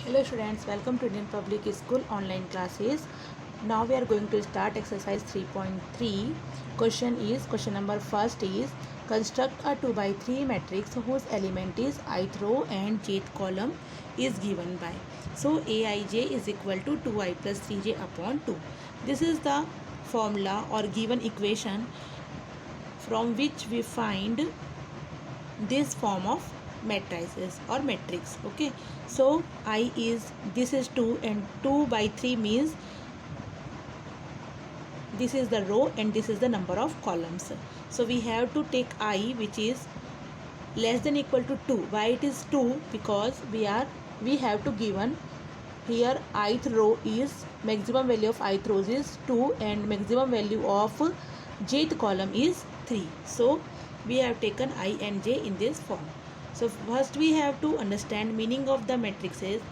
Hello students, welcome to Indian Public School online classes. Now we are going to start exercise 3.3. Question number first is construct a 2 by 3 matrix whose element is ith row and jth column is given by. So Aij is equal to 2i plus 3j upon 2. This is the formula or given equation from which we find this form of matrices or matrix. Okay, so this is 2 and 2 by 3 means this is the row and this is the number of columns. So we have to take I which is less than equal to 2. Why it is 2? Because we have to given here ith row is maximum value of ith rows is 2 and maximum value of jth column is 3. So we have taken I and j in this form. So first we have to understand meaning of the matrices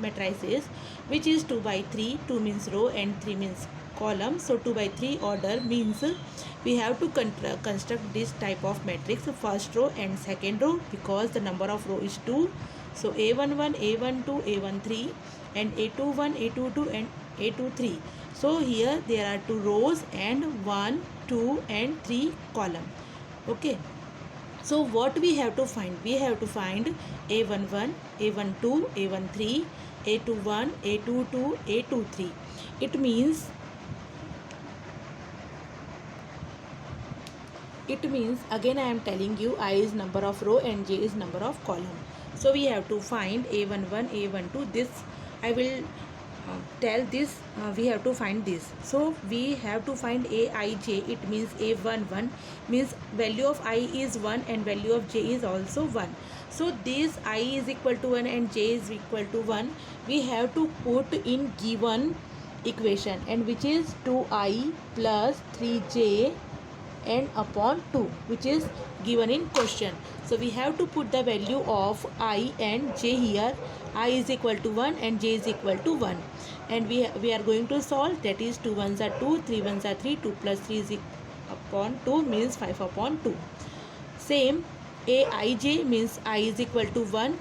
which is 2 by 3. 2 means row and 3 means column. So 2 by 3 order means we have to construct this type of matrix, first row and second row, because the number of row is 2. So A11, A12, A13 and A21, A22 and A23. So here there are 2 rows and 1, 2 and 3 column. Okay. So what we have to find? We have to find A11, A12, A13, A21, A22, A23. It means again I am telling you I is number of row and j is number of column. So we have to find A11, A12. This I will tell this we have to find this. So we have to find Aij. It means A11 means value of I is 1 and value of j is also 1. So this I is equal to 1 and j is equal to 1 we have to put in given equation, and which is 2i plus 3j and upon 2, which is given in question. So we have to put the value of I and j here. I is equal to 1 and j is equal to 1, and we are going to solve. That is 2 ones are 2, 3 ones are 3, 2 plus 3 is upon 2 means 5 upon 2. Same Aij means I is equal to 1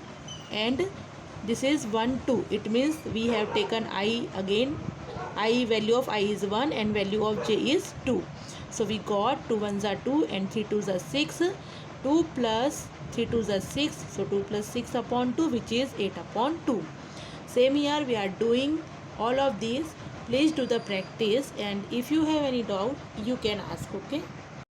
and this is 1, 2. It means we have taken I again. I value of I is 1 and value of j is 2. So we got 2 ones are 2 and 3 twos are 6. 2 plus 3 twos are 6. So 2 plus 6 upon 2, which is 8 upon 2. Same here we are doing all of these. Please do the practice, and if you have any doubt you can ask. Okay.